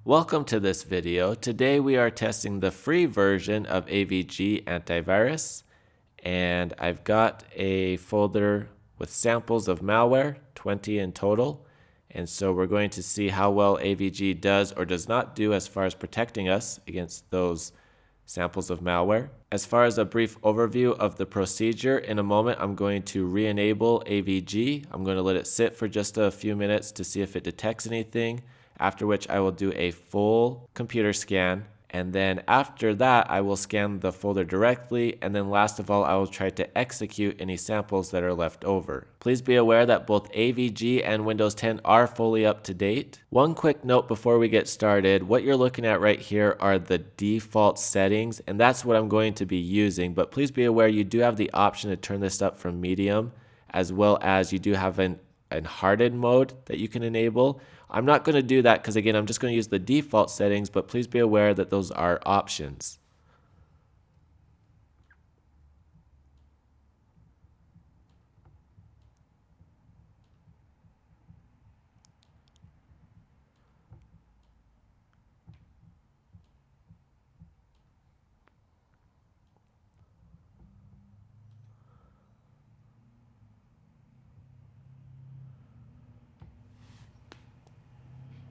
Welcome to this video. Today we are testing the free version of AVG Antivirus, and I've got a folder with samples of malware, 20 in total, and so we're going to see how well AVG does or does not do as far as protecting us against those samples of malware. As far as a brief overview of the procedure, in a moment I'm going to re-enable AVG. I'm going to let it sit for just a few minutes to see if it detects anything, after which I will do a full computer scan, and then after that I will scan the folder directly, and then last of all I will try to execute any samples that are left over. Please be aware that both AVG and Windows 10 are fully up to date. One quick note before we get started, what you're looking at right here are the default settings, and that's what I'm going to be using, but please be aware you do have the option to turn this up from medium, as well as you do have an hardened mode that you can enable. I'm not going to do that because again I'm just going to use the default settings, but please be aware that those are options.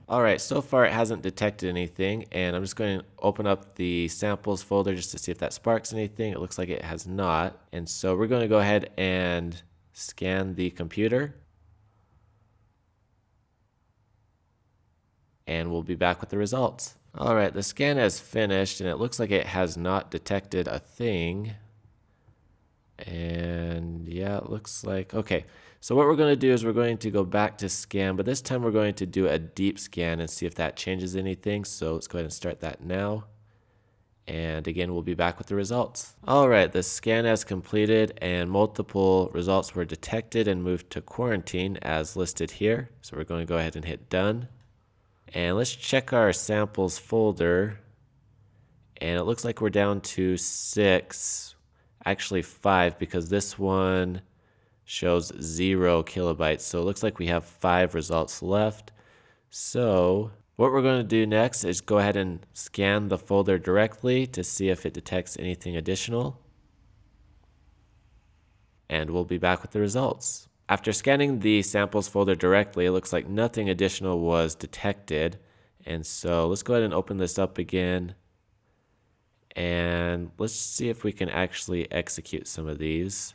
Alright, so far it hasn't detected anything, and I'm just going to open up the samples folder just to see if that sparks anything. It looks like it has not, and so we're going to go ahead and scan the computer, and we'll be back with the results. Alright, the scan has finished, and it looks like it has not detected a thing. And yeah, it looks like, okay. So what we're going to do is we're going to go back to scan, but this time we're going to do a deep scan and see if that changes anything. So let's go ahead and start that now. And again, we'll be back with the results. All right, the scan has completed and multiple results were detected and moved to quarantine as listed here. So we're going to go ahead and hit done. And let's check our samples folder. And it looks like we're down to 6, actually 5, because this one shows 0 kilobytes. So it looks like we have 5 results left. So what we're going to do next is go ahead and scan the folder directly to see if it detects anything additional. And we'll be back with the results. After scanning the samples folder directly, it looks like nothing additional was detected. And so let's go ahead and open this up again. And let's see if we can actually execute some of these.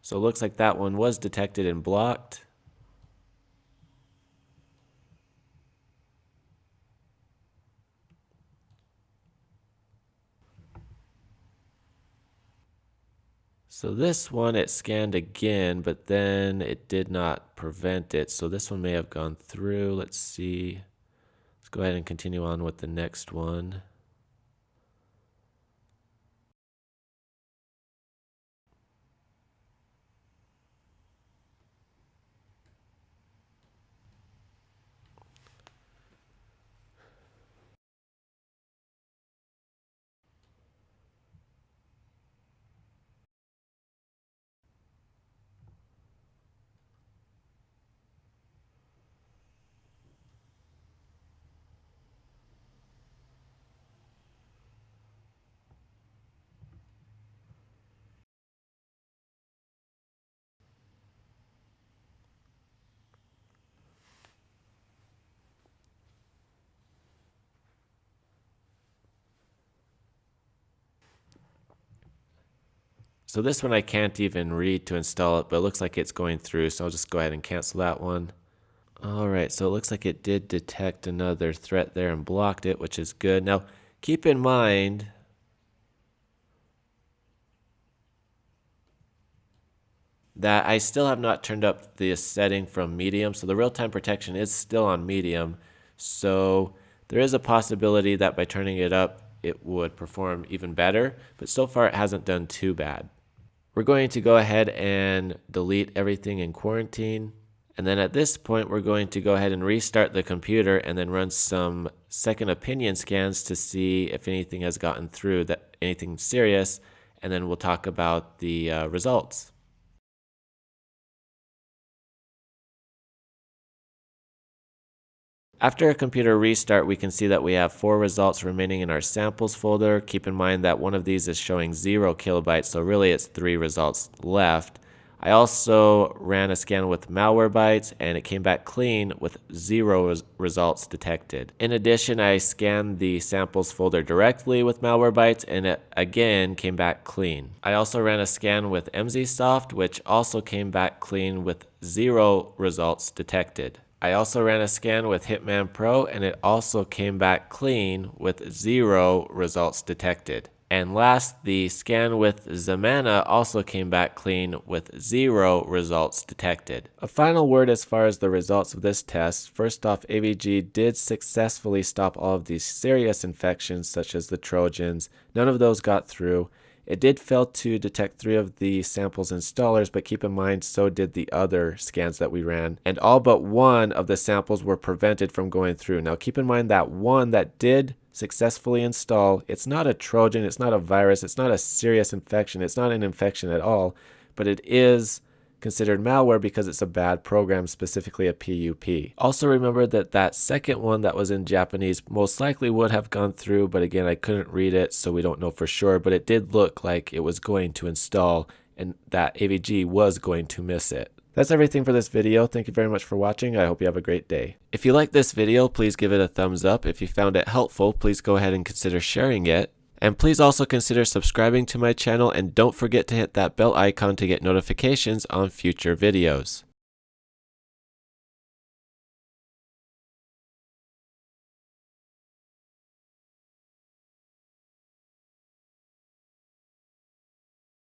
So it looks like that one was detected and blocked. So this one it scanned again, but then it did not prevent it. So this one may have gone through. Let's see. Let's go ahead and continue on with the next one. So this one I can't even read to install it, but it looks like it's going through, so I'll just go ahead and cancel that one. Alright, so it looks like it did detect another threat there and blocked it, which is good. Now, keep in mind that I still have not turned up the setting from medium, so the real-time protection is still on medium. So there is a possibility that by turning it up, it would perform even better, but so far it hasn't done too bad. We're going to go ahead and delete everything in quarantine, And then at this point, we're going to go ahead and restart the computer and then run some second opinion scans to see if anything has gotten through, anything serious, and then we'll talk about the results. After a computer restart, we can see that we have 4 results remaining in our samples folder. Keep in mind that one of these is showing 0 kilobytes, so really it's 3 results left. I also ran a scan with Malwarebytes, and it came back clean with 0 results detected. In addition, I scanned the samples folder directly with Malwarebytes, and it again came back clean. I also ran a scan with MZSoft, which also came back clean with 0 results detected. I also ran a scan with Hitman Pro, and it also came back clean with 0 results detected. And last, the scan with Zamana also came back clean with 0 results detected. A final word as far as the results of this test. First off, AVG did successfully stop all of these serious infections such as the Trojans. None of those got through. It did fail to detect 3 of the samples installers, but keep in mind, so did the other scans that we ran. And all but 1 of the samples were prevented from going through. Now keep in mind that one that did successfully install, it's not a Trojan, it's not a virus, it's not a serious infection, it's not an infection at all, but it is considered malware because it's a bad program, specifically a PUP. Also remember that that second one that was in Japanese most likely would have gone through, but again, I couldn't read it, so we don't know for sure, but it did look like it was going to install and that AVG was going to miss it. That's everything for this video. Thank you very much for watching. I hope you have a great day. If you like this video, please give it a thumbs up. If you found it helpful, please go ahead and consider sharing it. And please also consider subscribing to my channel, and don't forget to hit that bell icon to get notifications on future videos.